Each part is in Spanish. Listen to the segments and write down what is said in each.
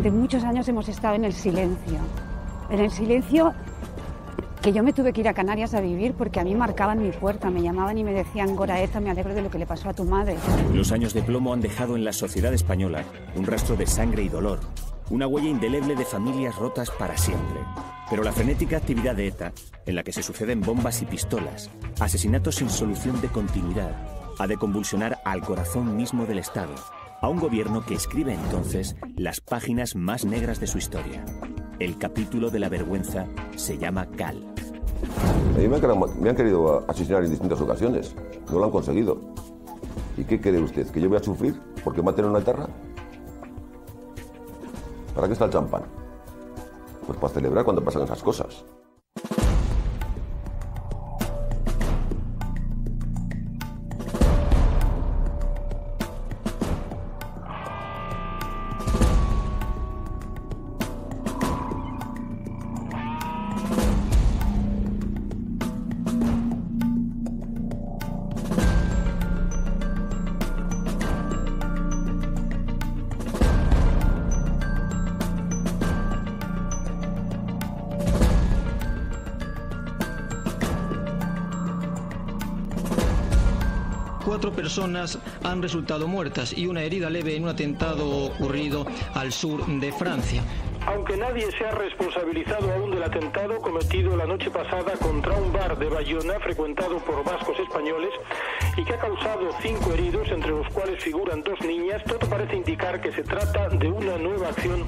durante muchos años hemos estado en el silencio que yo me tuve que ir a Canarias a vivir porque a mí marcaban mi puerta, me llamaban y me decían: Goraeta, me alegro de lo que le pasó a tu madre. Los años de plomo han dejado en la sociedad española un rastro de sangre y dolor, una huella indeleble de familias rotas para siempre. Pero la frenética actividad de ETA, en la que se suceden bombas y pistolas, asesinatos sin solución de continuidad, ha de convulsionar al corazón mismo del Estado, a un gobierno que escribe entonces las páginas más negras de su historia. El capítulo de la vergüenza se llama Gal. A mí me han querido asesinar en distintas ocasiones, no lo han conseguido. ¿Y qué cree usted? ¿Que yo voy a sufrir porque maten a una etarra? ¿Para qué está el champán? Pues para celebrar cuando pasan esas cosas. Cuatro personas han resultado muertas y una herida leve en un atentado ocurrido al sur de Francia. Aunque nadie se ha responsabilizado aún del atentado cometido la noche pasada contra un bar de Bayona frecuentado por vascos españoles y que ha causado 5 heridos, entre los cuales figuran 2 niñas, todo parece indicar que se trata de una nueva acción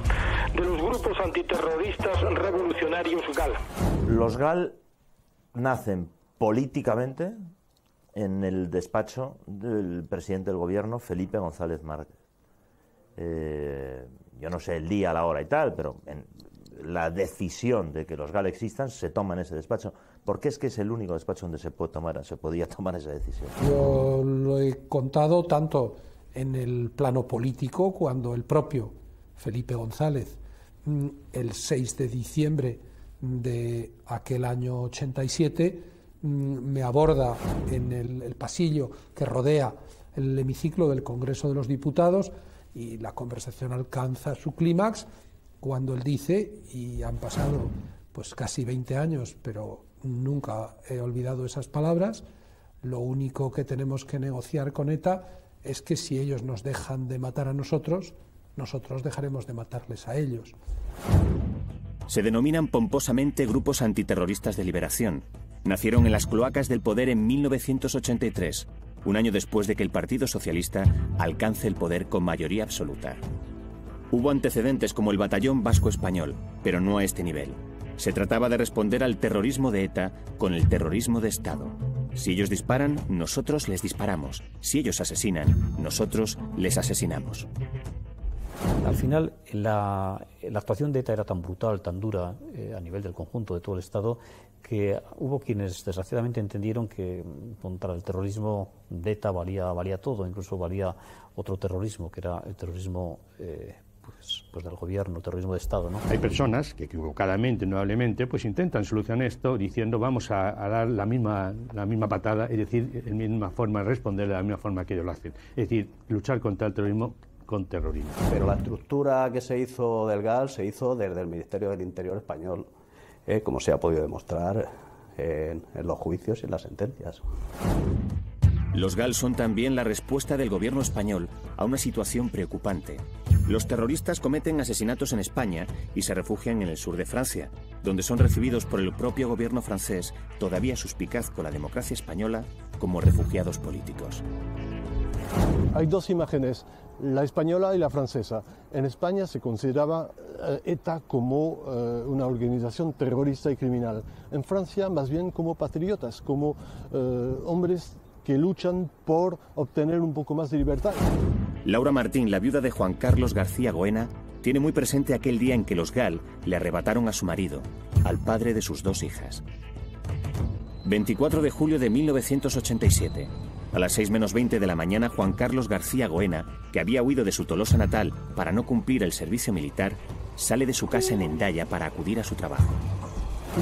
de los grupos antiterroristas revolucionarios GAL. Los GAL nacen políticamente en el despacho del presidente del gobierno, Felipe González Márquez. Yo no sé el día, la hora y tal, pero la decisión de que los GAL existan se toma en ese despacho, porque es que es el único despacho donde se podía tomar esa decisión. Yo lo he contado tanto en el plano político, cuando el propio Felipe González, el 6 de diciembre de aquel año 87, me aborda en el pasillo que rodea el hemiciclo del Congreso de los Diputados, y la conversación alcanza su clímax cuando él dice, y han pasado pues casi 20 años, pero nunca he olvidado esas palabras: lo único que tenemos que negociar con ETA es que si ellos nos dejan de matar a nosotros, nosotros dejaremos de matarles a ellos. Se denominan pomposamente grupos antiterroristas de liberación. Nacieron en las cloacas del poder en 1983, un año después de que el Partido Socialista alcance el poder con mayoría absoluta. Hubo antecedentes como el Batallón Vasco Español, pero no a este nivel. Se trataba de responder al terrorismo de ETA con el terrorismo de Estado. Si ellos disparan, nosotros les disparamos. Si ellos asesinan, nosotros les asesinamos. Al final, la actuación de ETA era tan brutal, tan dura a nivel del conjunto de todo el Estado, que hubo quienes desgraciadamente entendieron que contra el terrorismo de ETA valía todo, incluso valía otro terrorismo, que era el terrorismo pues del gobierno, terrorismo de Estado, ¿no? Hay personas que equivocadamente, probablemente, pues intentan solucionar esto diciendo vamos a dar la misma patada, es decir, la misma forma de responder de la misma forma que ellos lo hacen. Es decir, luchar contra el terrorismo con terrorismo. Pero la estructura que se hizo del GAL se hizo desde el Ministerio del Interior español, como se ha podido demostrar en los juicios y en las sentencias. Los GAL son también la respuesta del gobierno español a una situación preocupante. Los terroristas cometen asesinatos en España y se refugian en el sur de Francia, donde son recibidos por el propio gobierno francés, todavía suspicaz con la democracia española, como refugiados políticos. Hay dos imágenes, la española y la francesa. En España se consideraba ETA como una organización terrorista y criminal. En Francia, más bien como patriotas, como hombres que luchan por obtener un poco más de libertad. Laura Martín, la viuda de Juan Carlos García Goena, tiene muy presente aquel día en que los GAL le arrebataron a su marido, al padre de sus 2 hijas. 24 de julio de 1987. A las 6 menos 20 de la mañana, Juan Carlos García Goena, que había huido de su Tolosa natal para no cumplir el servicio militar, sale de su casa en Hendaya para acudir a su trabajo.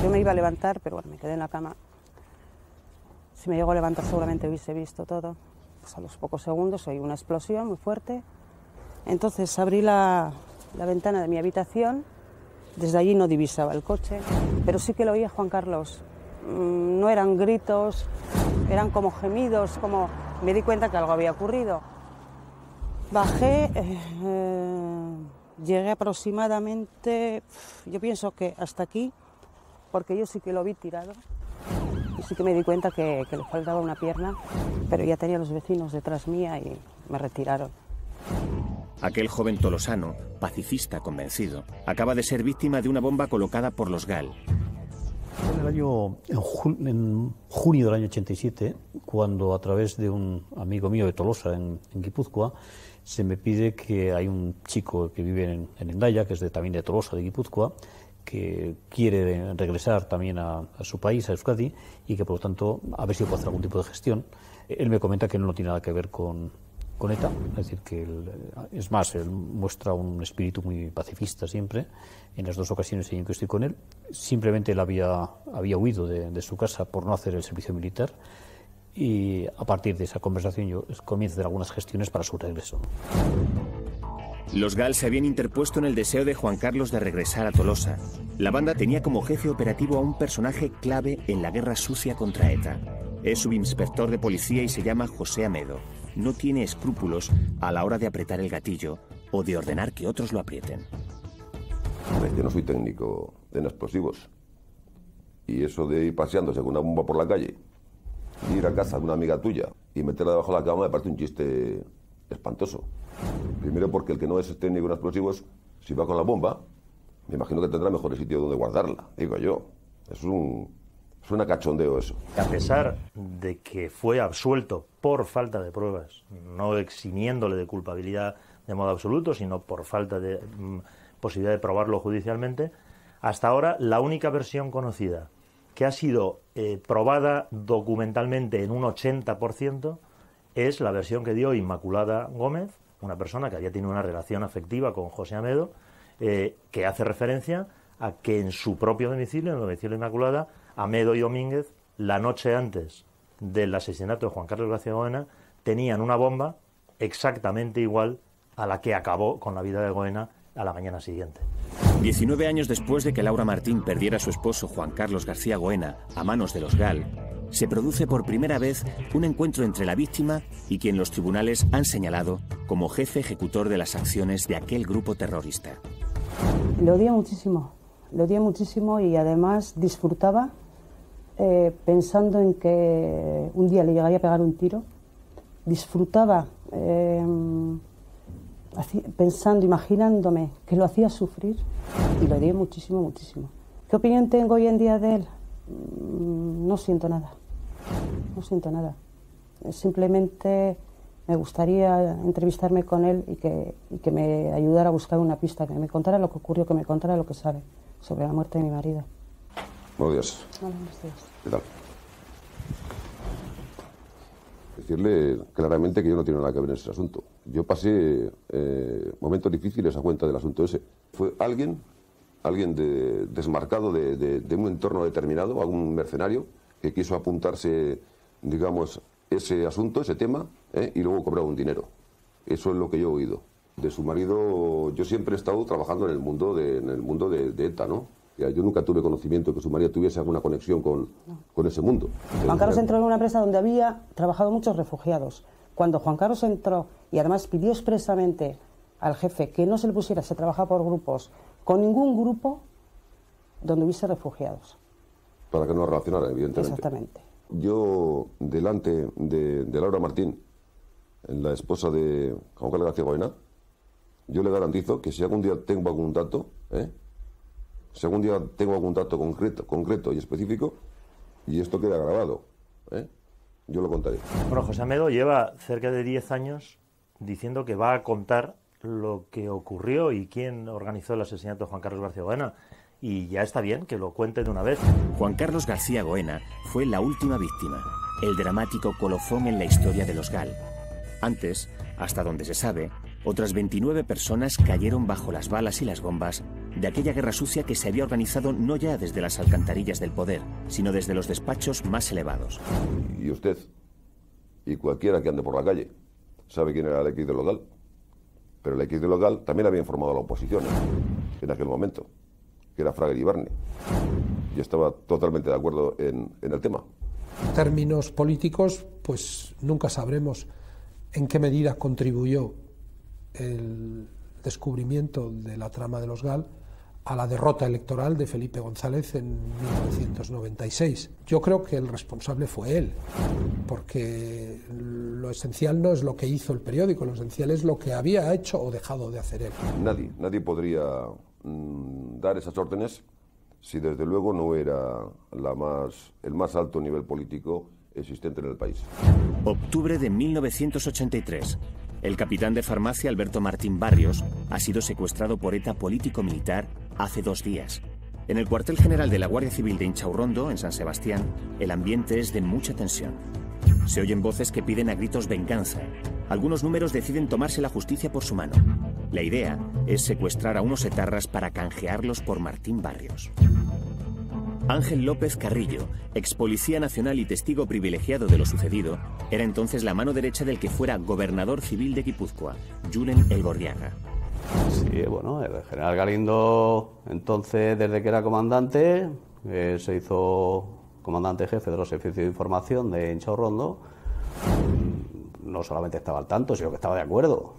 Yo me iba a levantar, pero bueno, me quedé en la cama. Si me llego a levantar seguramente hubiese visto todo. Pues a los pocos segundos oí una explosión muy fuerte. Entonces abrí la la ventana de mi habitación. Desde allí no divisaba el coche, pero sí que lo oía Juan Carlos. No eran gritos, eran como gemidos, como me di cuenta que algo había ocurrido. Bajé, llegué aproximadamente, yo pienso que hasta aquí, porque yo sí que lo vi tirado. Y sí que me di cuenta que le faltaba una pierna, pero ya tenía los vecinos detrás mía y me retiraron. Aquel joven tolosano, pacifista convencido, acaba de ser víctima de una bomba colocada por los GAL. En junio del año 87, cuando a través de un amigo mío de Tolosa, en Guipúzcoa, se me pide que hay un chico que vive en Hendaya, que es también de Tolosa, de Guipúzcoa, que quiere regresar también a su país, a Euskadi, y que por lo tanto a ver si puede hacer algún tipo de gestión. Él me comenta que no tiene nada que ver con ETA, es decir, que es más, él muestra un espíritu muy pacifista siempre. En las dos ocasiones en que estoy con él, simplemente él había huido de su casa por no hacer el servicio militar, y a partir de esa conversación yo comienzo a hacer algunas gestiones para su regreso. Los GAL se habían interpuesto en el deseo de Juan Carlos de regresar a Tolosa. La banda tenía como jefe operativo a un personaje clave en la guerra sucia contra ETA. Es subinspector de policía y se llama José Amedo. No tiene escrúpulos a la hora de apretar el gatillo o de ordenar que otros lo aprieten. Yo no soy técnico en explosivos. Y eso de ir paseándose con una bomba por la calle, ir a casa de una amiga tuya y meterla debajo de la cama me parece un chiste espantoso. Primero porque el que no es técnico en explosivos, si va con la bomba, me imagino que tendrá mejor sitio donde guardarla, digo yo. Suena cachondeo eso. A pesar de que fue absuelto por falta de pruebas, no eximiéndole de culpabilidad de modo absoluto, sino por falta de posibilidad de probarlo judicialmente, hasta ahora la única versión conocida que ha sido probada documentalmente en un 80% es la versión que dio Inmaculada Gómez, una persona que había tenido una relación afectiva con José Amedo, que hace referencia a que en su propio domicilio, en el domicilio de Inmaculada, Amedo y Domínguez, la noche antes del asesinato de Juan Carlos García Goena, tenían una bomba exactamente igual a la que acabó con la vida de Goena a la mañana siguiente. 19 años después de que Laura Martín perdiera a su esposo Juan Carlos García Goena a manos de los GAL, se produce por primera vez un encuentro entre la víctima y quien los tribunales han señalado como jefe ejecutor de las acciones de aquel grupo terrorista. Le odié muchísimo y además disfrutaba pensando en que un día le llegaría a pegar un tiro. Disfrutaba pensando, imaginándome que lo hacía sufrir, y lo odié muchísimo. ¿Qué opinión tengo hoy en día de él? No siento nada. Simplemente me gustaría entrevistarme con él y que me ayudara a buscar una pista, que me contara lo que ocurrió, que me contara lo que sabe sobre la muerte de mi marido. Buenos días. Hola, buenos días. ¿Qué tal? Decirle claramente que yo no tengo nada que ver en ese asunto. Yo pasé momentos difíciles a cuenta del asunto ese. Fue alguien desmarcado de un entorno determinado, algún mercenario que quiso apuntarse, digamos, ese asunto, ese tema, y luego cobrar un dinero. Eso es lo que yo he oído. De su marido, yo siempre he estado trabajando en el mundo de ETA, ¿no? Yo nunca tuve conocimiento de que su marido tuviese alguna conexión con ese mundo. Juan Carlos entró en una empresa donde había trabajado muchos refugiados. Cuando Juan Carlos entró y además pidió expresamente al jefe que no se le pusiera, se trabajaba por grupos, con ningún grupo donde hubiese refugiados. Para que no relacionara, evidentemente. Exactamente. Yo, delante de Laura Martín, la esposa de Juan Carlos García Goena, yo le garantizo que si algún día tengo algún dato, concreto y específico, y esto queda grabado, yo lo contaré. Bueno, José Amedo lleva cerca de 10 años diciendo que va a contar lo que ocurrió y quién organizó el asesinato de Juan Carlos García Goena. Y ya está bien que lo cuente de una vez. Juan Carlos García Goena fue la última víctima, el dramático colofón en la historia de los GAL. Antes, hasta donde se sabe, otras 29 personas cayeron bajo las balas y las bombas de aquella guerra sucia que se había organizado no ya desde las alcantarillas del poder, sino desde los despachos más elevados. Y usted, y cualquiera que ande por la calle, sabe quién era el X de los GAL. Pero el X de local también había informado a la oposición en aquel momento, que era Fraga Iribarne. Yo estaba totalmente de acuerdo en el tema. En términos políticos, pues nunca sabremos en qué medida contribuyó el descubrimiento de la trama de los GAL a la derrota electoral de Felipe González en 1996. Yo creo que el responsable fue él, porque lo esencial no es lo que hizo el periódico, lo esencial es lo que había hecho o dejado de hacer él. Nadie podría dar esas órdenes si desde luego no era el más alto nivel político existente en el país. Octubre de 1983. El capitán de farmacia Alberto Martín Barrios ha sido secuestrado por ETA político-militar hace 2 días. En el cuartel general de la Guardia Civil de Inchaurrondo, en San Sebastián, el ambiente es de mucha tensión. Se oyen voces que piden a gritos venganza. Algunos números deciden tomarse la justicia por su mano. La idea es secuestrar a unos etarras para canjearlos por Martín Barrios. Ángel López Carrillo, ex policía nacional y testigo privilegiado de lo sucedido, era entonces la mano derecha del que fuera gobernador civil de Guipúzcoa, Julen Elgorriaga. Sí, bueno, el general Galindo, entonces, desde que era comandante, se hizo comandante jefe de los servicios de información de Inchaurrondo. No solamente estaba al tanto, sino que estaba de acuerdo.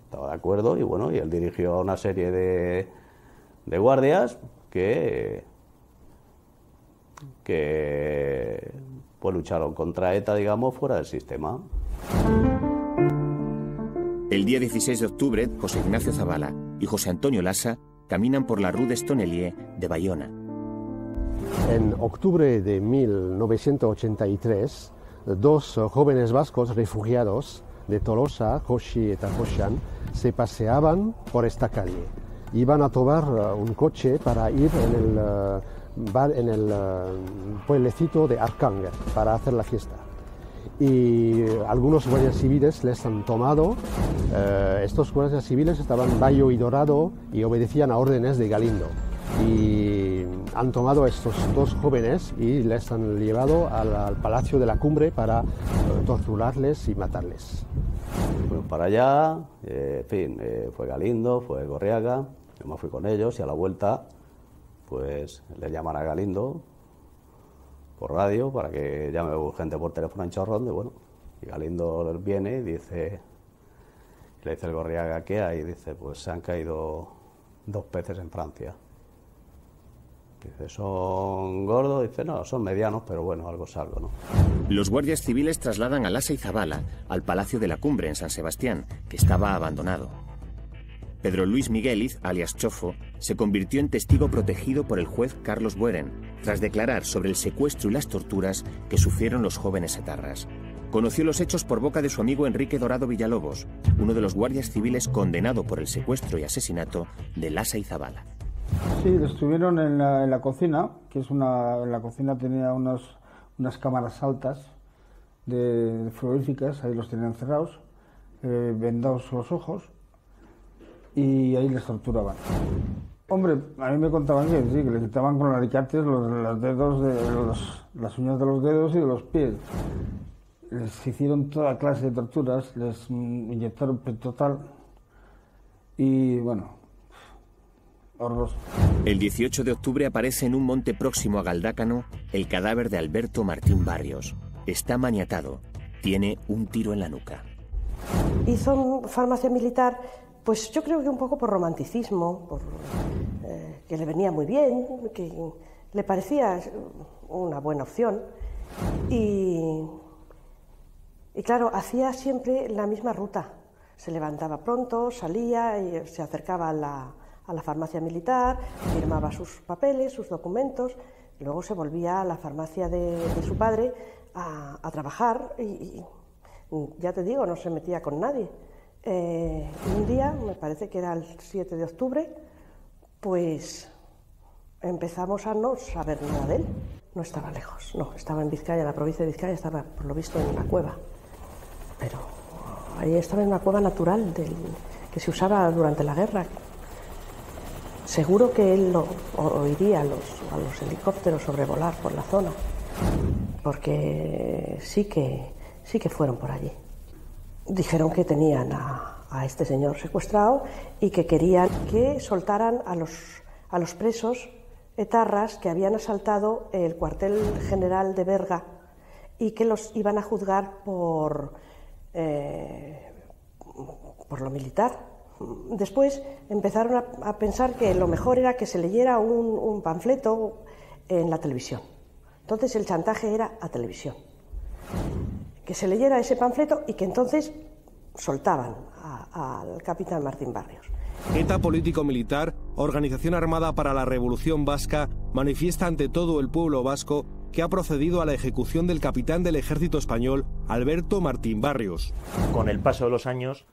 Estaba de acuerdo y bueno, y él dirigió a una serie de guardias que pues lucharon contra ETA, digamos, fuera del sistema. El día 16 de octubre, José Ignacio Zavala y José Antonio Lassa caminan por la Rue des Tonneliers de Bayona. En octubre de 1983, 2 jóvenes vascos refugiados de Tolosa, Joshi y Takoshan, se paseaban por esta calle. Iban a tomar un coche para ir en el pueblecito de Arcánger para hacer la fiesta. Y algunos guardias civiles les han tomado. Estos guardias civiles estaban Bayo y Dorado y obedecían a órdenes de Galindo. Y han tomado a estos 2 jóvenes y les han llevado al Palacio de la Cumbre para torturarles y matarles. Fuimos para allá, en fin, fue Galindo, fue Gorriaga, yo me fui con ellos y a la vuelta pues le llaman a Galindo por radio para que llame urgente por teléfono a Inchaurrondo y bueno, y Galindo viene y dice, le dice el Gorriaga ¿qué hay? Y dice, pues se han caído 2 peces en Francia. Dice, ¿son gordos? Dice, no, son medianos, pero bueno, algo es algo, ¿no? Los guardias civiles trasladan a Lassa y Zavala al Palacio de la Cumbre en San Sebastián, que estaba abandonado. Pedro Luis Migueliz, alias Chofo, se convirtió en testigo protegido por el juez Carlos Bueren, tras declarar sobre el secuestro y las torturas que sufrieron los jóvenes etarras. Conoció los hechos por boca de su amigo Enrique Dorado Villalobos, uno de los guardias civiles condenado por el secuestro y asesinato de Lassa y Zavala. Sí, estuvieron en la cocina, que es la cocina tenía unas cámaras altas de frigoríficas, ahí los tenían encerrados, vendados los ojos, y ahí les torturaban. Hombre, a mí me contaban que sí, que les quitaban con alicates los dedos las uñas de los dedos y de los pies. Les hicieron toda clase de torturas, les inyectaron total y bueno, horroroso. El 18 de octubre aparece en un monte próximo a Galdácano el cadáver de Alberto Martín Barrios. Está maniatado, tiene un tiro en la nuca. Hizo farmacia militar. Pues yo creo que un poco por romanticismo, que le venía muy bien, que le parecía una buena opción. Y claro, hacía siempre la misma ruta. Se levantaba pronto, salía, y se acercaba a la farmacia militar, firmaba sus papeles, sus documentos, y luego se volvía a la farmacia de su padre a trabajar y ya te digo, no se metía con nadie. Un día, me parece que era el 7 de octubre, pues empezamos a no saber nada de él. No estaba lejos, no, estaba en Vizcaya, la provincia de Vizcaya, estaba por lo visto en una cueva. Pero ahí estaba en una cueva natural que se usaba durante la guerra. Seguro que él oiría a los helicópteros sobrevolar por la zona, porque sí que fueron por allí. Dijeron que tenían a a este señor secuestrado y que querían que soltaran a los presos etarras que habían asaltado el cuartel general de Berga y que los iban a juzgar por lo militar. Después empezaron a pensar que lo mejor era que se leyera un panfleto en la televisión. Entonces el chantaje era a televisión. Que se leyera ese panfleto y que entonces soltaban al capitán Martín Barrios. ETA político-militar, organización armada para la Revolución Vasca, manifiesta ante todo el pueblo vasco que ha procedido a la ejecución del capitán del ejército español, Alberto Martín Barrios. Con el paso de los años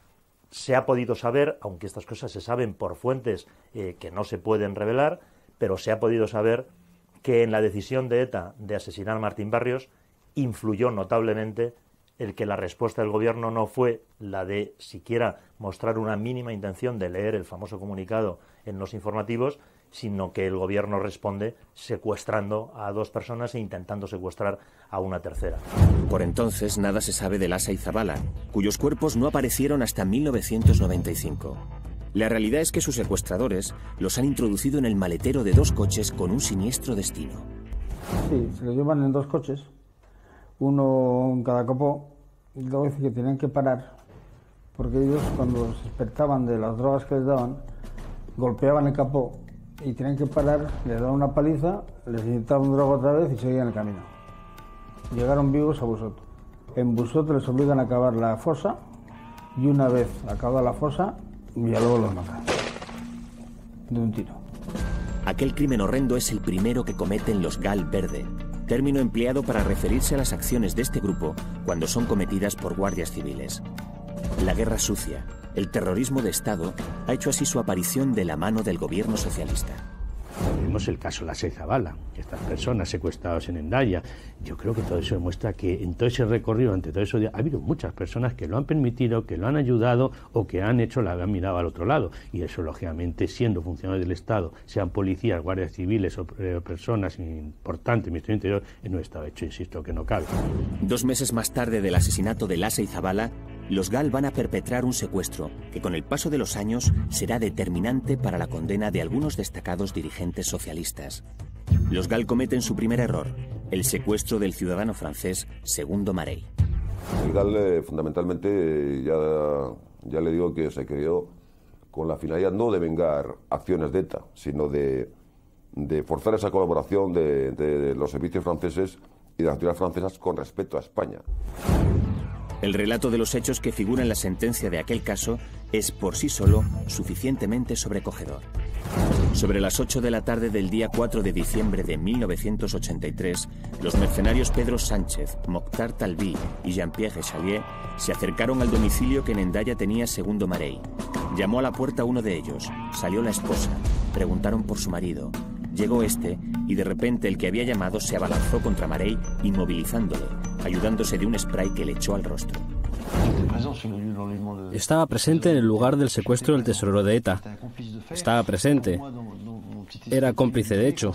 se ha podido saber, aunque estas cosas se saben por fuentes que no se pueden revelar, pero se ha podido saber que en la decisión de ETA de asesinar a Martín Barrios influyó notablemente el que la respuesta del gobierno no fue la de siquiera mostrar una mínima intención de leer el famoso comunicado en los informativos, sino que el gobierno responde secuestrando a 2 personas e intentando secuestrar a una tercera. Por entonces nada se sabe de Lasa y Zabala, cuyos cuerpos no aparecieron hasta 1995. La realidad es que sus secuestradores los han introducido en el maletero de 2 coches con un siniestro destino. Sí, se los llevan en 2 coches, uno en cada capó, y luego dice que tenían que parar, porque ellos cuando se despertaban de las drogas que les daban, golpeaban el capó y tenían que parar, les daban una paliza, les inyectaban droga otra vez y seguían el camino. Llegaron vivos a Busot. En Busot les obligan a cavar la fosa y una vez acabada la fosa, luego los matan de un tiro. Aquel crimen horrendo es el primero que cometen los Gal Verde, término empleado para referirse a las acciones de este grupo cuando son cometidas por guardias civiles. La guerra sucia, el terrorismo de Estado, ha hecho así su aparición de la mano del gobierno socialista. Vemos el caso Lasa y Zabala, estas personas secuestradas en Hendaya. Yo creo que todo eso demuestra que en todo ese recorrido, ante todo eso, ha habido muchas personas que lo han permitido, que lo han ayudado o que han han mirado al otro lado. Y eso, lógicamente, siendo funcionarios del Estado, sean policías, guardias civiles o personas importantes, Ministerio del Interior, en un estado hecho, insisto, que no cabe. 2 meses más tarde del asesinato de Lasa y Zabala, los Gal van a perpetrar un secuestro que con el paso de los años será determinante para la condena de algunos destacados dirigentes socialistas. Los Gal cometen su primer error, el secuestro del ciudadano francés Segundo Marey. El Gal fundamentalmente ya le digo que se creó con la finalidad no de vengar acciones de ETA, sino de forzar esa colaboración de los servicios franceses y de las autoridades francesas con respecto a España. El relato de los hechos que figura en la sentencia de aquel caso es por sí solo suficientemente sobrecogedor. Sobre las 8 de la tarde del día 4 de diciembre de 1983, los mercenarios Pedro Sánchez, Mokhtar Talví y Jean-Pierre Chalier se acercaron al domicilio que en Hendaya tenía Segundo Marey. Llamó a la puerta uno de ellos, salió la esposa, preguntaron por su marido. Llegó este y de repente el que había llamado se abalanzó contra Marey, inmovilizándole, ayudándose de un spray que le echó al rostro. Estaba presente en el lugar del secuestro del tesorero de ETA. Estaba presente. Era cómplice, de hecho.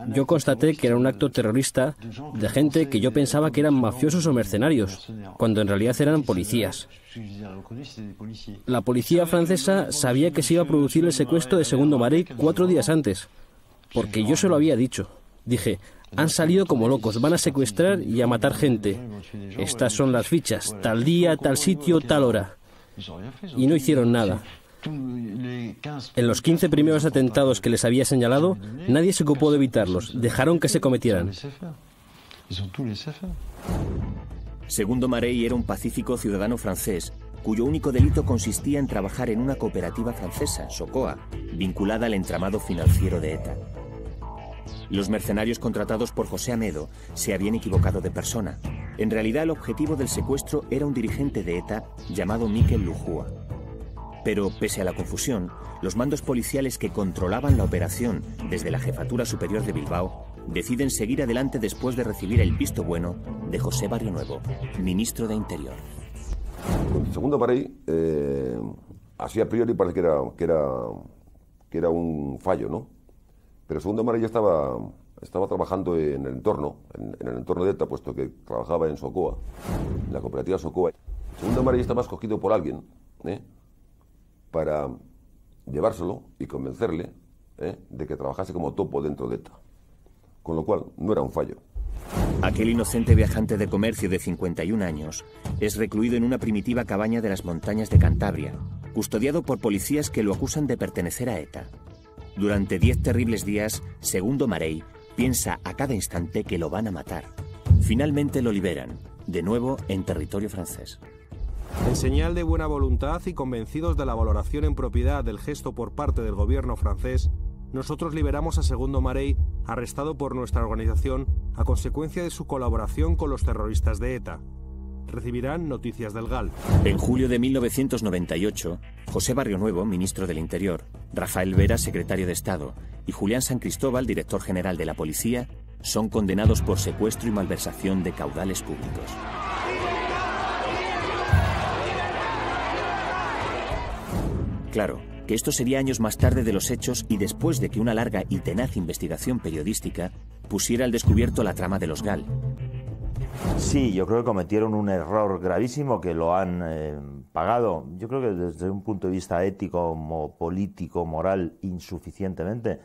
Yo constaté que era un acto terrorista de gente que yo pensaba que eran mafiosos o mercenarios, cuando en realidad eran policías. La policía francesa sabía que se iba a producir el secuestro de Segundo Marey 4 días antes, porque yo se lo había dicho. Dije, han salido como locos, van a secuestrar y a matar gente. Estas son las fichas, tal día, tal sitio, tal hora. Y no hicieron nada. En los 15 primeros atentados que les había señalado, nadie se ocupó de evitarlos, dejaron que se cometieran. Segundo Marey era un pacífico ciudadano francés, cuyo único delito consistía en trabajar en una cooperativa francesa, Socoa, vinculada al entramado financiero de ETA. Los mercenarios contratados por José Amedo se habían equivocado de persona. En realidad el objetivo del secuestro era un dirigente de ETA llamado Mikel Lujua. Pero, pese a la confusión, los mandos policiales que controlaban la operación desde la Jefatura Superior de Bilbao deciden seguir adelante después de recibir el visto bueno de José Barrionuevo, ministro de Interior. Con Segundo Marey, así a priori parece que era un fallo, ¿no? Pero Segundo Marey ya estaba trabajando en el entorno de ETA, puesto que trabajaba en Socoa, en la cooperativa Socoa. Segundo Marey estaba escogido por alguien, para llevárselo y convencerle de que trabajase como topo dentro de ETA. Con lo cual, no era un fallo. Aquel inocente viajante de comercio de 51 años es recluido en una primitiva cabaña de las montañas de Cantabria, custodiado por policías que lo acusan de pertenecer a ETA. Durante 10 terribles días, Segundo Marey piensa a cada instante que lo van a matar. Finalmente lo liberan, de nuevo en territorio francés. En señal de buena voluntad y convencidos de la valoración en propiedad del gesto por parte del gobierno francés, nosotros liberamos a Segundo Marey, arrestado por nuestra organización a consecuencia de su colaboración con los terroristas de ETA. Recibirán noticias del GAL. En julio de 1998, José Barrionuevo, ministro del Interior, Rafael Vera, secretario de Estado, y Julián San Cristóbal, director general de la Policía, son condenados por secuestro y malversación de caudales públicos. Claro, que esto sería años más tarde de los hechos y después de que una larga y tenaz investigación periodística pusiera al descubierto la trama de los GAL. Sí, yo creo que cometieron un error gravísimo que lo han pagado. Yo creo que desde un punto de vista ético, político, moral, insuficientemente,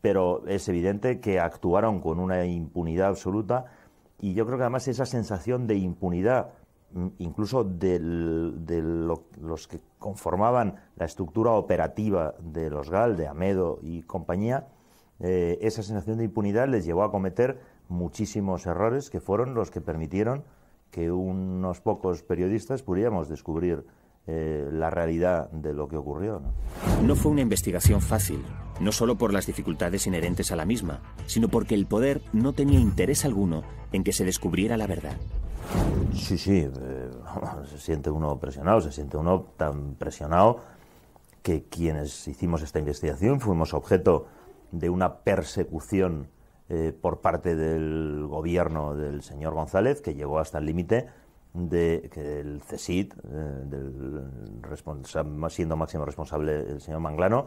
pero es evidente que actuaron con una impunidad absoluta y yo creo que además esa sensación de impunidad, incluso de los que conformaban la estructura operativa de los GAL, de Amedo y compañía, esa sensación de impunidad les llevó a cometer muchísimos errores que fueron los que permitieron que unos pocos periodistas pudiéramos descubrir la realidad de lo que ocurrió, ¿no? No fue una investigación fácil, no solo por las dificultades inherentes a la misma, sino porque el poder no tenía interés alguno en que se descubriera la verdad. Sí, se siente uno presionado, se siente uno tan presionado que quienes hicimos esta investigación fuimos objeto de una persecución por parte del gobierno del señor González, que llegó hasta el límite de que el CSIC, siendo máximo responsable el señor Manglano,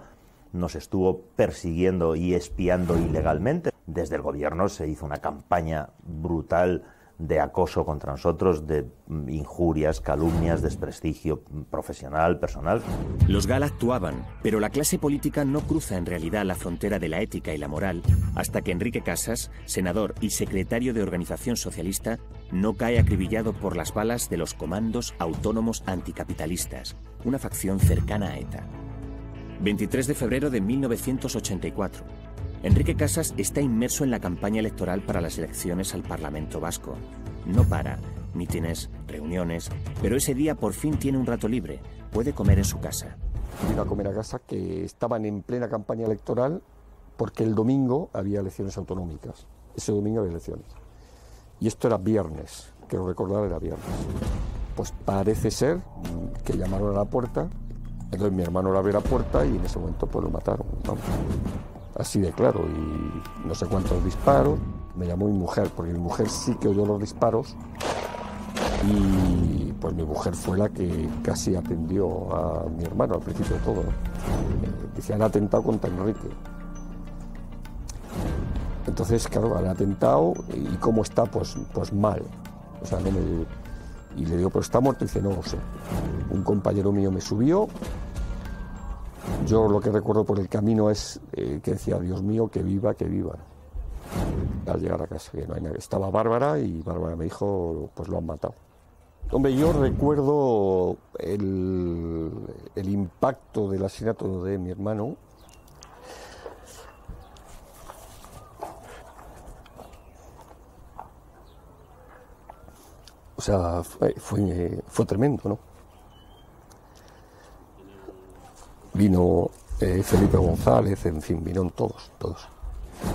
nos estuvo persiguiendo y espiando ilegalmente. Desde el gobierno se hizo una campaña brutal de acoso contra nosotros, de injurias, calumnias, desprestigio profesional, personal. Los GAL actuaban, pero la clase política no cruza en realidad la frontera de la ética y la moral hasta que Enrique Casas, senador y secretario de Organización Socialista, no cae acribillado por las balas de los Comandos Autónomos Anticapitalistas, una facción cercana a ETA. 23 de febrero de 1984. Enrique Casas está inmerso en la campaña electoral para las elecciones al Parlamento Vasco. No para, mítines, reuniones, pero ese día por fin tiene un rato libre. Puede comer en su casa. Vino a comer a casa que estaban en plena campaña electoral porque el domingo había elecciones autonómicas. Ese domingo había elecciones. Y esto era viernes, quiero recordar, era viernes. Pues parece ser que llamaron a la puerta, entonces mi hermano le abrió la puerta y en ese momento pues lo mataron, vamos. Así de claro, y no sé cuántos disparos. Me llamó mi mujer, porque mi mujer sí que oyó los disparos y pues mi mujer fue la que casi atendió a mi hermano al principio de todo, ¿no? Dice, han atentado contra Enrique. Entonces, claro, han atentado y cómo está, pues mal. O sea, no me... Y le digo, pero está muerto, y dice, no lo sé. Un compañero mío me subió. Yo lo que recuerdo por el camino es que decía, Dios mío, que viva, que viva. Al llegar a casa, que no hay nada. Estaba Bárbara y Bárbara me dijo, pues lo han matado. Hombre, yo recuerdo el impacto del asesinato de mi hermano. O sea, fue tremendo, ¿no? Vino Felipe González, en fin, vinieron todos.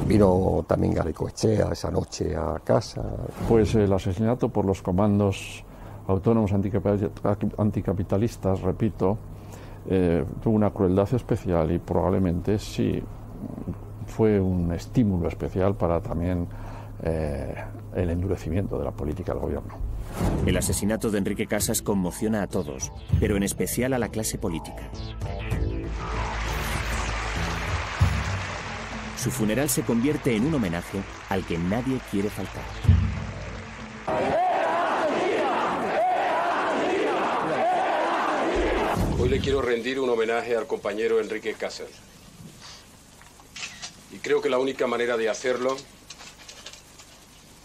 Vino también Garaikoetxea esa noche a casa. Pues el asesinato por los comandos autónomos anticapitalistas, repito, tuvo una crueldad especial y probablemente sí fue un estímulo especial para también el endurecimiento de la política del gobierno. El asesinato de Enrique Casas conmociona a todos, pero en especial a la clase política. Su funeral se convierte en un homenaje al que nadie quiere faltar. Hoy le quiero rendir un homenaje al compañero Enrique Casas. Y creo que la única manera de hacerlo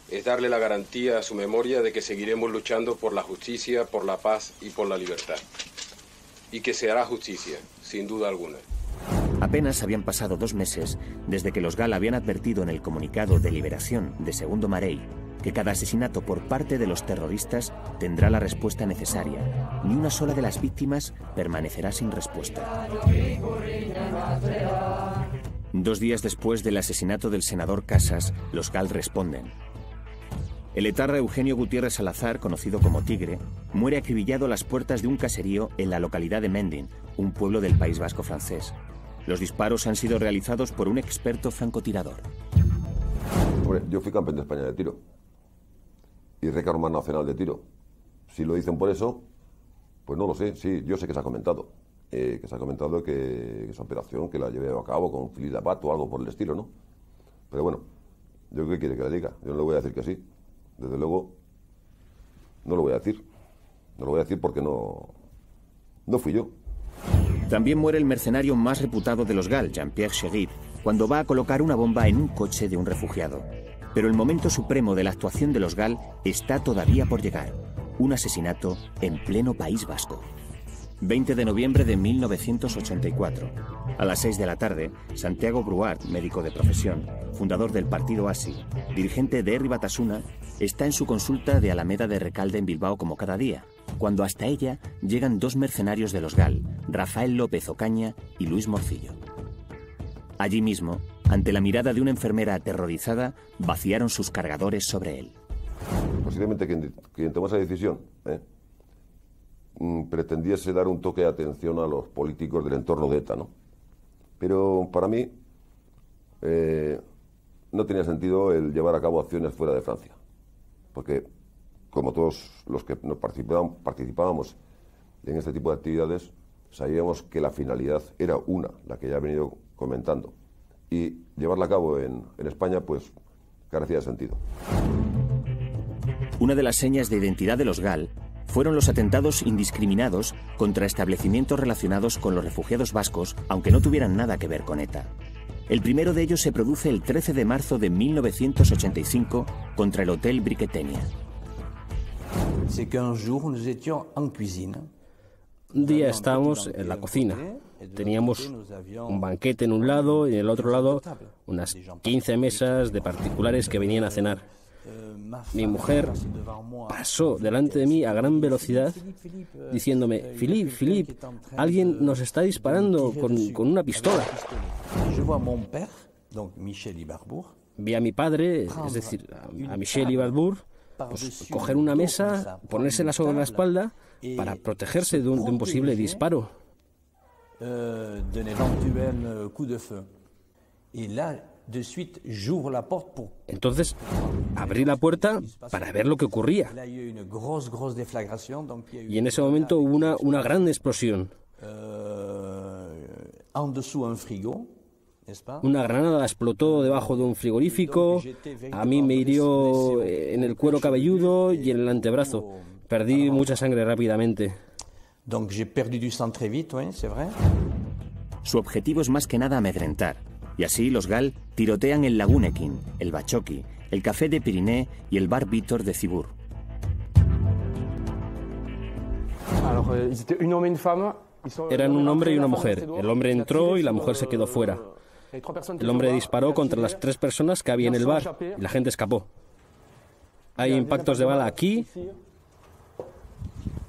es darle la garantía a su memoria de que seguiremos luchando por la justicia, por la paz y por la libertad. Y que se hará justicia, sin duda alguna. Apenas habían pasado 2 meses desde que los GAL habían advertido en el comunicado de liberación de Segundo Marey que cada asesinato por parte de los terroristas tendrá la respuesta necesaria. Ni una sola de las víctimas permanecerá sin respuesta. 2 días después del asesinato del senador Casas, los GAL responden. El etarra Eugenio Gutiérrez Salazar, conocido como Tigre, muere acribillado a las puertas de un caserío en la localidad de Mendin, un pueblo del País Vasco francés. Los disparos han sido realizados por un experto francotirador. Hombre, yo fui campeón de España de tiro y récord más nacional de tiro. Si lo dicen por eso, pues no lo sé. Sí, yo sé que se ha comentado. Que esa operación que la llevé a cabo con Philippe Labat o algo por el estilo, ¿no? Pero bueno, ¿yo qué quiere que le diga? Yo no le voy a decir que sí. Desde luego, no lo voy a decir. No lo voy a decir porque no fui yo. También muere el mercenario más reputado de los GAL, Jean-Pierre Chérit, cuando va a colocar una bomba en un coche de un refugiado. Pero el momento supremo de la actuación de los GAL está todavía por llegar. Un asesinato en pleno País Vasco. 20 de noviembre de 1984. A las 6 de la tarde, Santiago Gruart, médico de profesión, fundador del partido ASI, dirigente de Herri Batasuna, está en su consulta de Alameda de Recalde en Bilbao como cada día, cuando hasta ella llegan 2 mercenarios de los GAL, Rafael López Ocaña y Luis Morcillo. Allí mismo, ante la mirada de una enfermera aterrorizada, vaciaron sus cargadores sobre él. Posiblemente quien tomó esa decisión pretendiese dar un toque de atención a los políticos del entorno de ETA, ¿no? Pero para mí no tenía sentido el llevar a cabo acciones fuera de Francia, porque como todos los que nos participábamos en este tipo de actividades, sabíamos que la finalidad era una, la que ya he venido comentando, y llevarla a cabo en España pues carecía de sentido. Una de las señas de identidad de los GAL fueron los atentados indiscriminados contra establecimientos relacionados con los refugiados vascos, aunque no tuvieran nada que ver con ETA. El primero de ellos se produce el 13 de marzo de 1985 contra el Hotel Briquetenia. Un día estábamos en la cocina. Teníamos un banquete en un lado y en el otro lado unas 15 mesas de particulares que venían a cenar. Mi mujer pasó delante de mí a gran velocidad diciéndome: Philippe, alguien nos está disparando con una pistola. Vi a mi padre, es decir, a Michel Ibarbour, pues, coger una mesa, ponérsela sobre la espalda para protegerse de un posible disparo. Entonces abrí la puerta para ver lo que ocurría. Y en ese momento hubo una gran explosión. Una granada explotó debajo de un frigorífico. A mí me hirió en el cuero cabelludo y en el antebrazo. Perdí mucha sangre rápidamente. Su objetivo es más que nada amedrentar. Y así los GAL tirotean el Lagunekin, el Bachoqui, el Café de Piriné y el Bar Vítor de Cibur. Eran un hombre y una mujer. El hombre entró y la mujer se quedó fuera. El hombre disparó contra las 3 personas que había en el bar y la gente escapó. Hay impactos de bala aquí.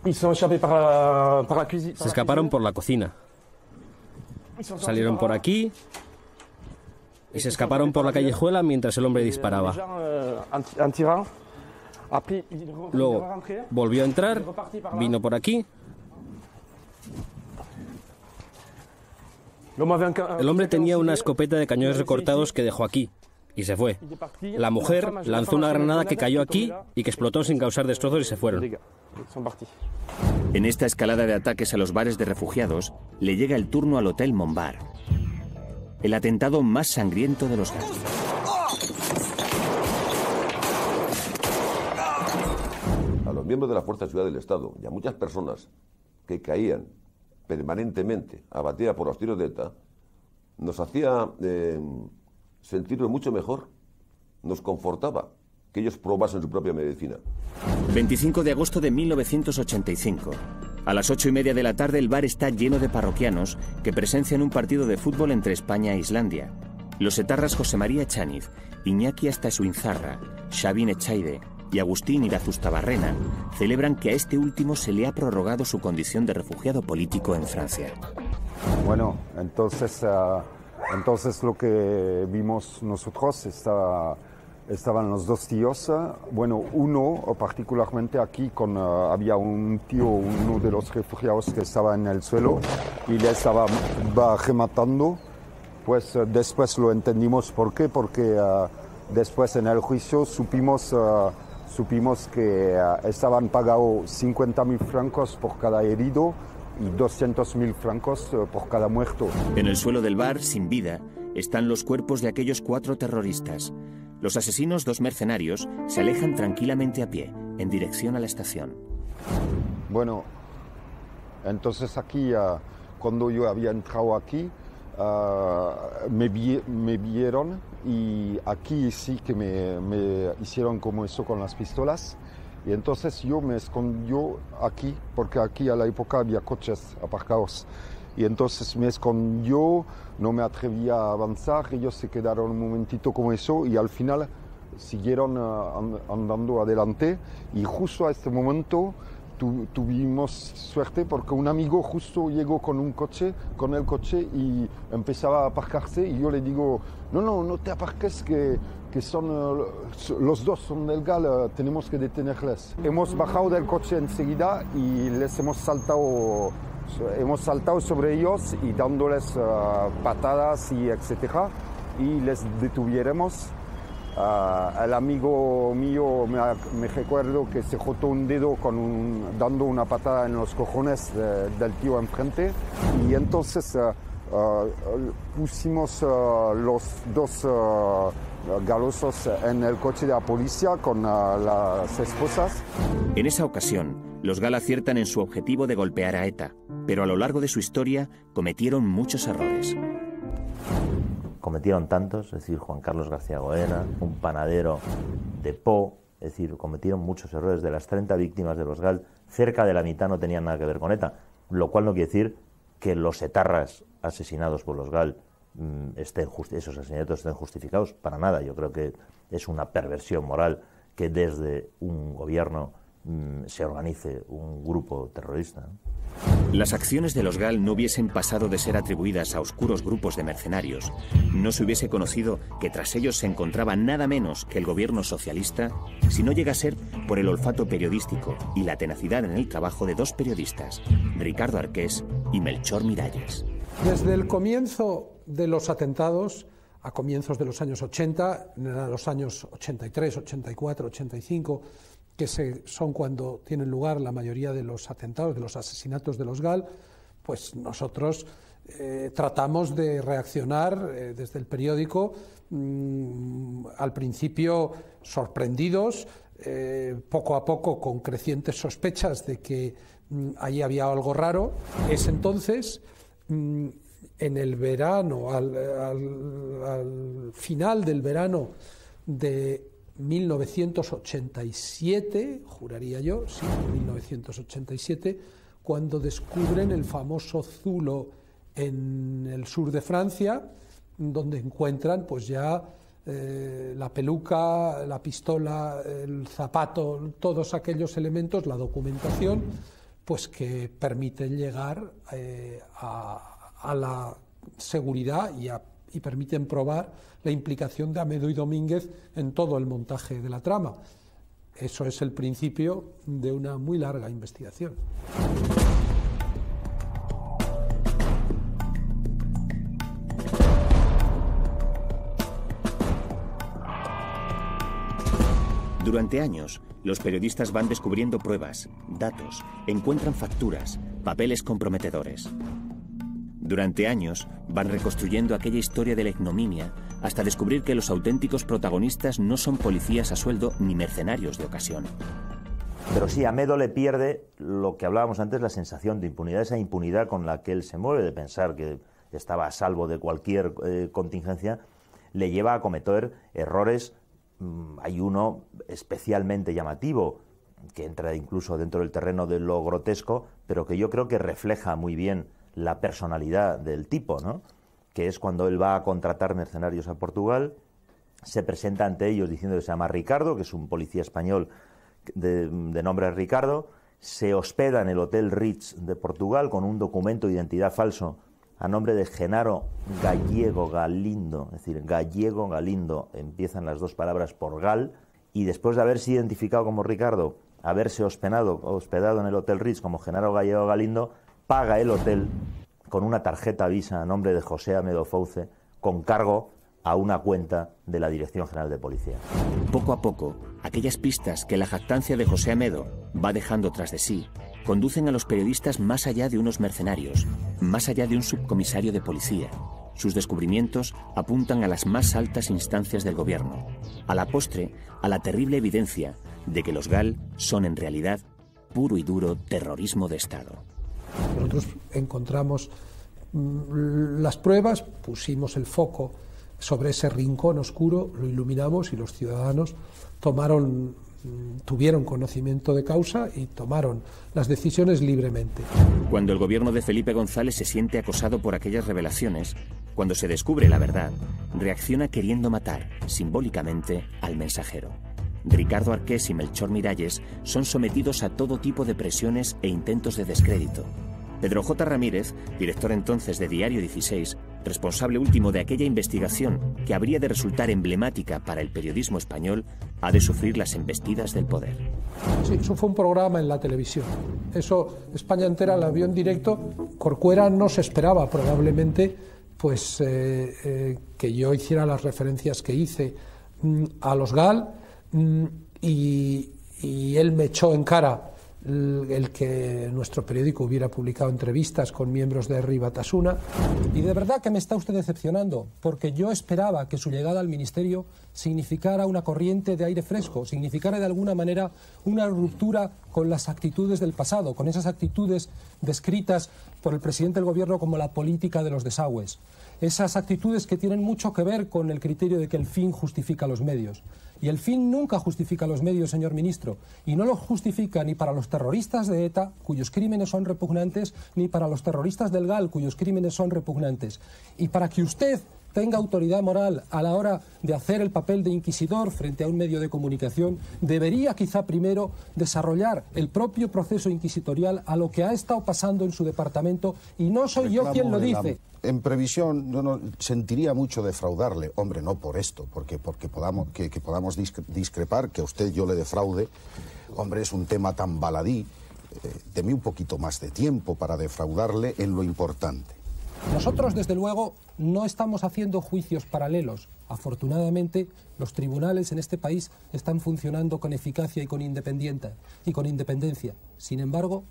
Se escaparon por la cocina. Salieron por aquí y se escaparon por la callejuela mientras el hombre disparaba. Luego volvió a entrar, vino por aquí. El hombre tenía una escopeta de cañones recortados que dejó aquí y se fue. La mujer lanzó una granada que cayó aquí y que explotó sin causar destrozos y se fueron. En esta escalada de ataques a los bares de refugiados, le llega el turno al Hotel Montbar. El atentado más sangriento de los GAL. A los miembros de la Fuerza de Seguridad del Estado y a muchas personas que caían permanentemente abatida por los tiros de ETA, nos hacía sentirnos mucho mejor, nos confortaba que ellos probasen su propia medicina. 25 de agosto de 1985. A las 8:30 de la tarde el bar está lleno de parroquianos que presencian un partido de fútbol entre España e Islandia. Los etarras José María Echaniz, Iñaki Astazuinzarra, Xavín Echaide y Agustín Irazustabarrena celebran que a este último se le ha prorrogado su condición de refugiado político en Francia. Bueno, entonces lo que vimos nosotros estaban los dos tíos. Bueno, uno particularmente aquí había un tío, uno de los refugiados que estaba en el suelo y le estaba rematando. Pues después lo entendimos por qué, porque después en el juicio supimos que estaban pagados 50.000 francos por cada herido y 200.000 francos por cada muerto. En el suelo del bar, sin vida, están los cuerpos de aquellos 4 terroristas. Los asesinos, 2 mercenarios, se alejan tranquilamente a pie, en dirección a la estación. Bueno, entonces aquí, cuando yo había entrado aquí, me vieron y aquí sí que me hicieron como eso con las pistolas. Y entonces yo me escondí aquí, porque aquí a la época había coches aparcados. Y entonces me escondió, no me atrevía a avanzar, ellos se quedaron un momentito como eso y al final siguieron andando adelante. Y justo a este momento tuvimos suerte porque un amigo justo llegó con el coche y empezaba a aparcarse y yo le digo, no te aparques que son los dos son del GAL, tenemos que detenerles. Hemos bajado del coche enseguida y les hemos saltado sobre ellos y dándoles patadas y etcétera y les detuvieremos. El amigo mío me recuerdo que se cortó un dedo dando una patada en los cojones del tío enfrente y entonces pusimos los 2 galosos en el coche de la policía con las esposas. En esa ocasión, los GAL aciertan en su objetivo de golpear a ETA, pero a lo largo de su historia cometieron muchos errores. Cometieron tantos, es decir, Juan Carlos García Goena, un panadero de Po, es decir, cometieron muchos errores. De las 30 víctimas de los GAL, cerca de la mitad no tenían nada que ver con ETA, lo cual no quiere decir que los etarras asesinados por los GAL esos asesinatos estén justificados, para nada. Yo creo que es una perversión moral que desde un gobierno se organice un grupo terrorista. Las acciones de los GAL no hubiesen pasado de ser atribuidas a oscuros grupos de mercenarios, no se hubiese conocido que tras ellos se encontraba nada menos que el gobierno socialista, si no llega a ser por el olfato periodístico y la tenacidad en el trabajo de 2 periodistas, Ricardo Arqués y Melchor Miralles. Desde el comienzo de los atentados, a comienzos de los años 80, en los años 83, 84, 85, que son cuando tienen lugar la mayoría de los atentados, de los asesinatos de los GAL, pues nosotros tratamos de reaccionar desde el periódico, al principio sorprendidos, poco a poco con crecientes sospechas de que ahí había algo raro. Es entonces, en el verano, al final del verano de 1987, juraría yo, sí, 1987, cuando descubren el famoso zulo en el sur de Francia, donde encuentran pues ya la peluca, la pistola, el zapato, todos aquellos elementos, la documentación, pues que permiten llegar a la seguridad y permiten probar la implicación de Amedo y Domínguez en todo el montaje de la trama. Eso es el principio de una muy larga investigación. Durante años, los periodistas van descubriendo pruebas, datos, encuentran facturas, papeles comprometedores. Durante años van reconstruyendo aquella historia de la ignominia hasta descubrir que los auténticos protagonistas no son policías a sueldo ni mercenarios de ocasión. Pero sí, Amedo le pierde lo que hablábamos antes, la sensación de impunidad, esa impunidad con la que él se mueve, de pensar que estaba a salvo de cualquier contingencia, le lleva a cometer errores. Hay uno especialmente llamativo, que entra incluso dentro del terreno de lo grotesco, pero que yo creo que refleja muy bien la personalidad del tipo, ¿no? Que es cuando él va a contratar mercenarios a Portugal, se presenta ante ellos diciendo que se llama Ricardo, que es un policía español de nombre Ricardo, se hospeda en el Hotel Ritz de Portugal con un documento de identidad falso a nombre de Genaro Gallego Galindo, es decir, Gallego Galindo, empiezan las dos palabras por Gal, y después de haberse identificado como Ricardo, haberse hospedado en el Hotel Ritz como Genaro Gallego Galindo, paga el hotel con una tarjeta Visa a nombre de José Amedo Fouce, con cargo a una cuenta de la Dirección General de Policía. Poco a poco, aquellas pistas que la jactancia de José Amedo va dejando tras de sí, conducen a los periodistas más allá de unos mercenarios, más allá de un subcomisario de policía. Sus descubrimientos apuntan a las más altas instancias del gobierno, a la postre, a la terrible evidencia de que los GAL son en realidad puro y duro terrorismo de Estado. Nosotros encontramos las pruebas, pusimos el foco sobre ese rincón oscuro, lo iluminamos y los ciudadanos tuvieron conocimiento de causa y tomaron las decisiones libremente. Cuando el gobierno de Felipe González se siente acosado por aquellas revelaciones, cuando se descubre la verdad, reacciona queriendo matar, simbólicamente, al mensajero. Ricardo Arqués y Melchor Miralles son sometidos a todo tipo de presiones e intentos de descrédito. Pedro J. Ramírez, director entonces de Diario 16, responsable último de aquella investigación que habría de resultar emblemática para el periodismo español, ha de sufrir las embestidas del poder. Sí, eso fue un programa en la televisión. Eso España entera la vio en directo. Corcuera no se esperaba probablemente pues, que yo hiciera las referencias que hice a los GAL, y él me echó en cara el que nuestro periódico hubiera publicado entrevistas con miembros de Herri Batasuna. Y de verdad que me está usted decepcionando, porque yo esperaba que su llegada al ministerio significara una corriente de aire fresco, significara de alguna manera una ruptura con las actitudes del pasado, con esas actitudes descritas por el presidente del gobierno como la política de los desagües. Esas actitudes que tienen mucho que ver con el criterio de que el fin justifica los medios. Y el fin nunca justifica los medios, señor ministro, y no lo justifica ni para los terroristas de ETA, cuyos crímenes son repugnantes, ni para los terroristas del GAL, cuyos crímenes son repugnantes. Y para que usted tenga autoridad moral a la hora de hacer el papel de inquisidor frente a un medio de comunicación, debería quizá primero desarrollar el propio proceso inquisitorial a lo que ha estado pasando en su departamento, y no soy yo quien lo dice. En previsión, yo no sentiría mucho defraudarle, hombre, no por esto, porque podamos discrepar, que a usted yo le defraude, hombre, es un tema tan baladí, deme un poquito más de tiempo para defraudarle en lo importante. Nosotros, desde luego, no estamos haciendo juicios paralelos. Afortunadamente, los tribunales en este país están funcionando con eficacia y con independencia. Sin embargo,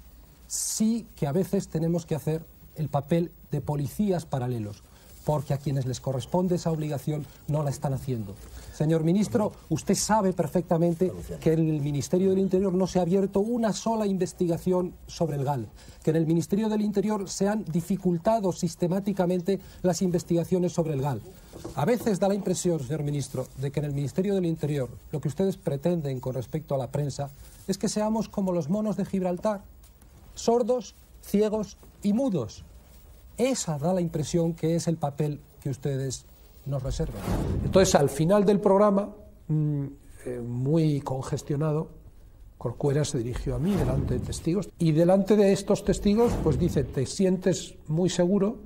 sí que a veces tenemos que hacer el papel de policías paralelos, porque a quienes les corresponde esa obligación no la están haciendo. Señor ministro, usted sabe perfectamente que en el Ministerio del Interior no se ha abierto una sola investigación sobre el GAL, que en el Ministerio del Interior se han dificultado sistemáticamente las investigaciones sobre el GAL. A veces da la impresión, señor ministro, de que en el Ministerio del Interior lo que ustedes pretenden con respecto a la prensa es que seamos como los monos de Gibraltar, sordos, ciegos y mudos. Esa da la impresión que es el papel que ustedes nos reservan. Entonces, al final del programa, muy congestionado, Corcuera se dirigió a mí delante de testigos, y delante de estos testigos pues dice: te sientes muy seguro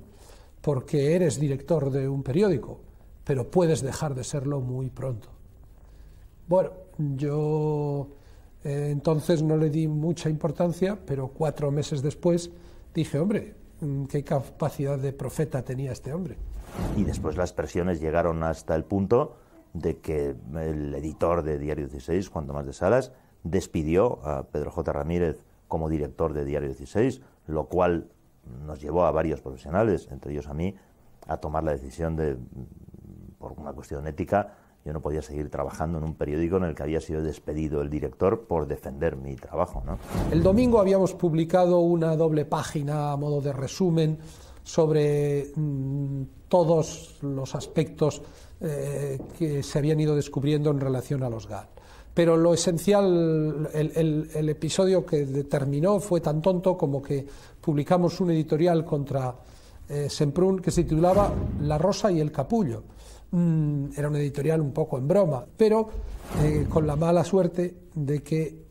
porque eres director de un periódico, pero puedes dejar de serlo muy pronto. Bueno, yo entonces no le di mucha importancia, pero 4 meses después dije: hombre, qué capacidad de profeta tenía este hombre. Y después las presiones llegaron hasta el punto de que el editor de Diario 16, Juan Tomás de Salas, despidió a Pedro J. Ramírez como director de Diario 16, lo cual nos llevó a varios profesionales, entre ellos a mí, a tomar la decisión de, por una cuestión ética, Yo no podía seguir trabajando en un periódico en el que había sido despedido el director por defender mi trabajo, ¿no? El domingo habíamos publicado una doble página a modo de resumen sobre todos los aspectos que se habían ido descubriendo en relación a los GAL. Pero lo esencial, el episodio que determinó fue tan tonto como que publicamos un editorial contra Semprún que se titulaba La Rosa y el Capullo. Era un editorial un poco en broma, pero con la mala suerte de que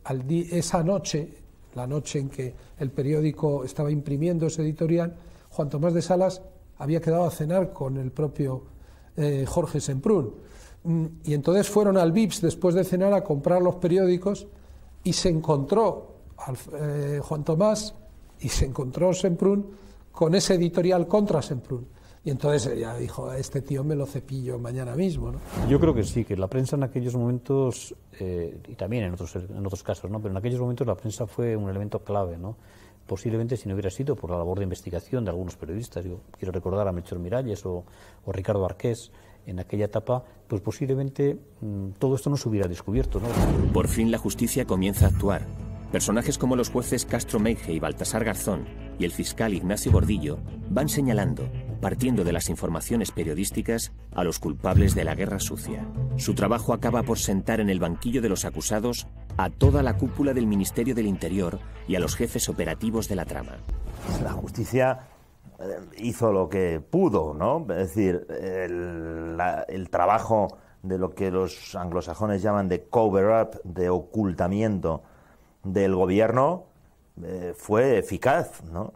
esa noche, la noche en que el periódico estaba imprimiendo ese editorial, Juan Tomás de Salas había quedado a cenar con el propio Jorge Semprún. Y entonces fueron al Vips después de cenar a comprar los periódicos y se encontró Juan Tomás y se encontró Semprún con ese editorial contra Semprún. Y entonces ella dijo, a este tío me lo cepillo mañana mismo, ¿no? Yo creo que sí, que la prensa en aquellos momentos, y también en otros casos, ¿no? Pero en aquellos momentos la prensa fue un elemento clave, ¿no? Posiblemente si no hubiera sido por la labor de investigación de algunos periodistas, yo quiero recordar a Melchor Miralles o Ricardo Arqués, en aquella etapa, pues posiblemente todo esto no se hubiera descubierto, ¿no? Por fin la justicia comienza a actuar. Personajes como los jueces Castro Meige y Baltasar Garzón y el fiscal Ignacio Gordillo van señalando, partiendo de las informaciones periodísticas, a los culpables de la guerra sucia. Su trabajo acaba por sentar en el banquillo de los acusados a toda la cúpula del Ministerio del Interior y a los jefes operativos de la trama. La justicia hizo lo que pudo, ¿no? Es decir, el trabajo de lo que los anglosajones llaman de cover-up, de ocultamiento del gobierno, fue eficaz, ¿no?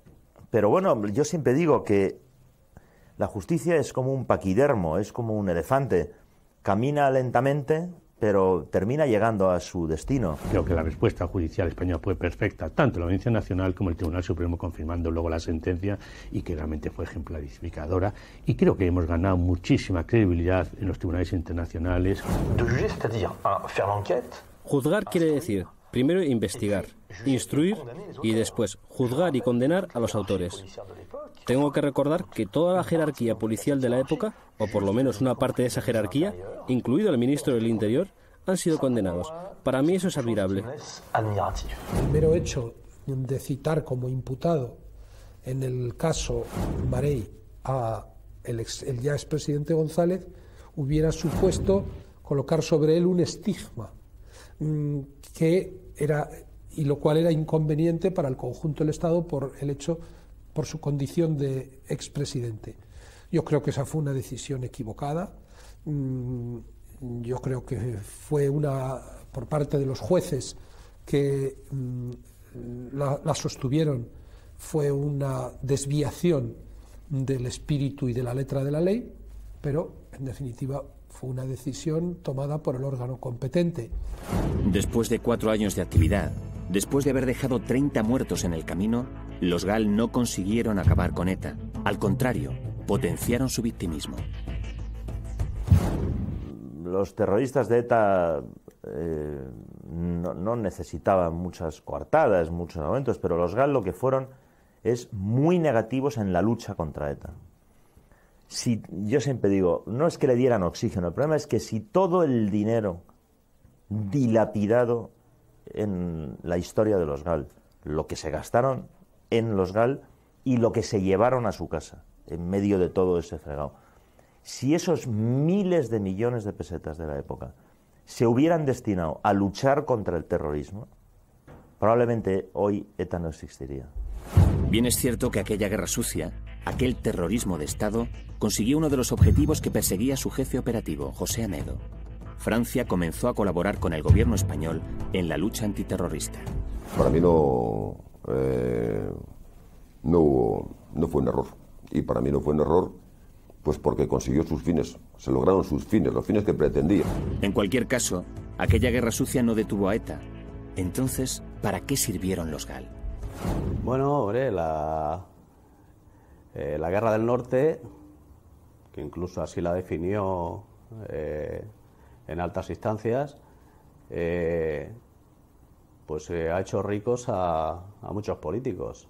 Pero bueno, yo siempre digo que la justicia es como un paquidermo, es como un elefante. Camina lentamente, pero termina llegando a su destino. Creo que la respuesta judicial española fue perfecta, tanto la Audiencia Nacional como el Tribunal Supremo confirmando luego la sentencia, y que realmente fue ejemplarificadora, y creo que hemos ganado muchísima credibilidad en los tribunales internacionales. Juzgar quiere decir primero investigar, instruir y después juzgar y condenar a los autores. Tengo que recordar que toda la jerarquía policial de la época, o por lo menos una parte de esa jerarquía, incluido el ministro del Interior, han sido condenados. Para mí eso es admirable. El mero hecho de citar como imputado en el caso Marey a el ya expresidente González hubiera supuesto colocar sobre él un estigma que era, y lo cual era inconveniente para el conjunto del Estado por su condición de expresidente. Yo creo que esa fue una decisión equivocada. Yo creo que fue por parte de los jueces que la sostuvieron, fue una desviación del espíritu y de la letra de la ley, pero en definitiva fue una decisión tomada por el órgano competente. Después de 4 años de actividad, después de haber dejado 30 muertos en el camino, los GAL no consiguieron acabar con ETA. Al contrario, potenciaron su victimismo. Los terroristas de ETA no necesitaban muchas coartadas, muchos momentos, pero los GAL lo que fueron es muy negativos en la lucha contra ETA. Yo siempre digo, no es que le dieran oxígeno, el problema es que si todo el dinero dilapidado en la historia de los GAL, lo que se gastaron en los GAL y lo que se llevaron a su casa en medio de todo ese fregado, si esos miles de millones de pesetas de la época se hubieran destinado a luchar contra el terrorismo, probablemente hoy ETA no existiría. Bien es cierto que aquella guerra sucia, aquel terrorismo de Estado, consiguió uno de los objetivos que perseguía su jefe operativo, José Amedo. Francia comenzó a colaborar con el gobierno español en la lucha antiterrorista. Para mí no fue un error. Y para mí no fue un error, pues porque consiguió sus fines, se lograron sus fines, los fines que pretendía. En cualquier caso, aquella guerra sucia no detuvo a ETA. Entonces, ¿para qué sirvieron los GAL? Bueno, hombre, la Guerra del Norte, que incluso así la definió en altas instancias, pues ha hecho ricos a muchos políticos.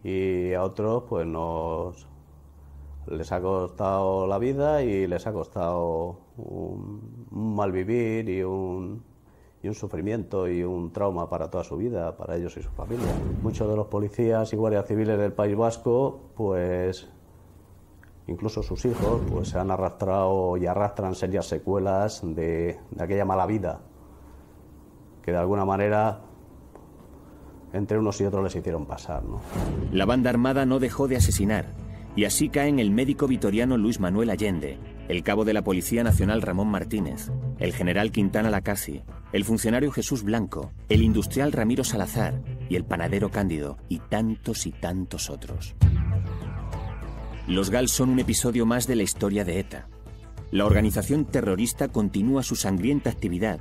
Y a otros pues les ha costado la vida y les ha costado un malvivir y un sufrimiento y un trauma para toda su vida, para ellos y su familia. Muchos de los policías y guardias civiles del País Vasco, pues incluso sus hijos, pues se han arrastrado y arrastran serias secuelas de aquella mala vida que de alguna manera entre unos y otros les hicieron pasar, ¿no? La banda armada no dejó de asesinar, y así caen el médico vitoriano Luis Manuel Allende, el cabo de la Policía Nacional Ramón Martínez, el general Quintana Lacasi, el funcionario Jesús Blanco, el industrial Ramiro Salazar y el panadero Cándido, y tantos otros. Los GAL son un episodio más de la historia de ETA. La organización terrorista continúa su sangrienta actividad